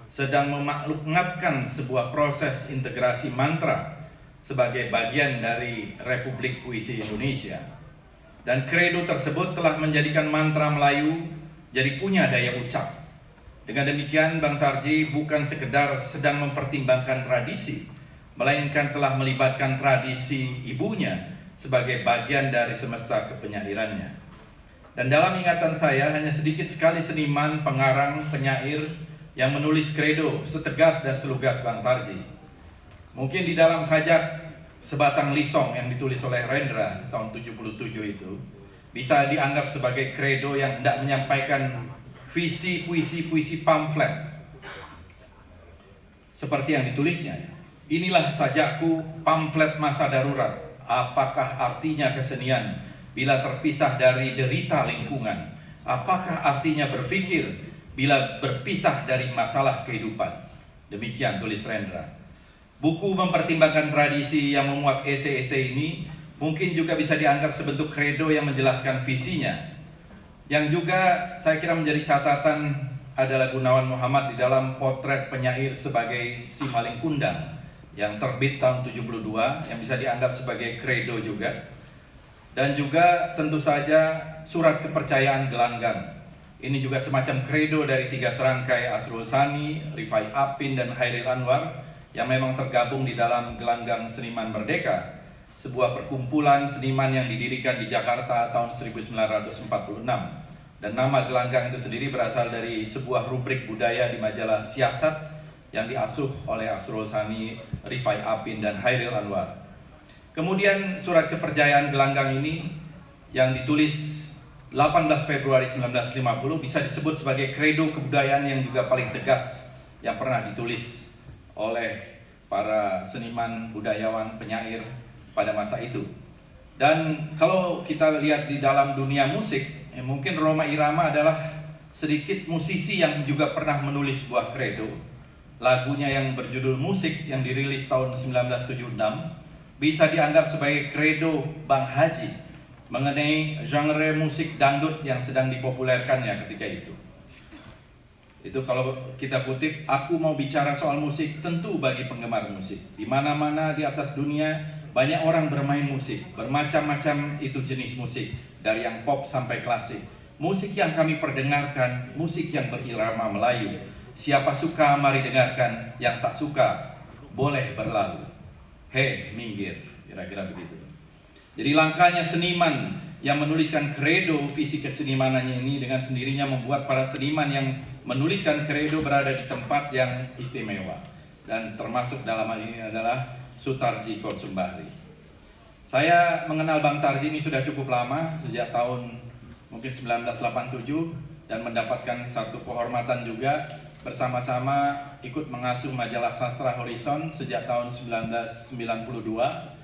sedang memaklumkan sebuah proses integrasi mantra sebagai bagian dari Republik Puisi Indonesia. Dan kredo tersebut telah menjadikan mantra Melayu jadi punya daya ucap. Dengan demikian, Bang Tarji bukan sekedar sedang mempertimbangkan tradisi, melainkan telah melibatkan tradisi ibunya sebagai bagian dari semesta kepenyairannya. Dan dalam ingatan saya, hanya sedikit sekali seniman, pengarang, penyair yang menulis kredo setegas dan selugas Bang Tarji. Mungkin di dalam sajak sebatang lisong yang ditulis oleh Rendra tahun 77 itu bisa dianggap sebagai kredo yang hendak menyampaikan visi puisi-puisi pamflet seperti yang ditulisnya. Inilah sajakku, pamflet masa darurat. Apakah artinya kesenian bila terpisah dari derita lingkungan? Apakah artinya berpikir bila berpisah dari masalah kehidupan? Demikian tulis Rendra. Buku mempertimbangkan tradisi yang memuat esai-esai ini mungkin juga bisa dianggap sebentuk kredo yang menjelaskan visinya. Yang juga saya kira menjadi catatan adalah Gunawan Muhammad di dalam potret penyair sebagai si maling kundang yang terbit tahun 72, yang bisa dianggap sebagai kredo juga. Dan juga tentu saja surat kepercayaan gelanggang. Ini juga semacam kredo dari 3 serangkai Asrul Sani, Rifai Apin, dan Hairil Anwar yang memang tergabung di dalam Gelanggang Seniman Merdeka, sebuah perkumpulan seniman yang didirikan di Jakarta tahun 1946. Dan nama Gelanggang itu sendiri berasal dari sebuah rubrik budaya di majalah Siasat yang diasuh oleh Asrul Sani, Rifai Apin, dan Hairil Anwar. Kemudian surat kepercayaan Gelanggang ini yang ditulis 18 Februari 1950 bisa disebut sebagai kredo kebudayaan yang juga paling tegas yang pernah ditulis oleh para seniman, budayawan, penyair pada masa itu. Dan kalau kita lihat di dalam dunia musik, mungkin Rhoma Irama adalah sedikit musisi yang juga pernah menulis sebuah kredo. Lagunya yang berjudul Musik yang dirilis tahun 1976 bisa dianggap sebagai kredo Bang Haji mengenai genre musik dangdut yang sedang dipopulerkannya ketika itu. Itu kalau kita kutip, aku mau bicara soal musik tentu bagi penggemar musik. Di mana-mana di atas dunia banyak orang bermain musik, bermacam-macam itu jenis musik, dari yang pop sampai klasik. Musik yang kami perdengarkan, musik yang berirama Melayu. Siapa suka mari dengarkan, yang tak suka boleh berlalu. Hei, minggir, kira-kira begitu. Jadi langkahnya seniman yang menuliskan kredo visi kesenimanannya ini dengan sendirinya membuat para seniman yang menuliskan kredo berada di tempat yang istimewa. Dan termasuk dalam hal ini adalah Sutarji Kosumbari. Saya mengenal Bang Tarji ini sudah cukup lama, sejak tahun mungkin 1987, dan mendapatkan satu kehormatan juga bersama-sama ikut mengasuh majalah Sastra Horizon sejak tahun 1992.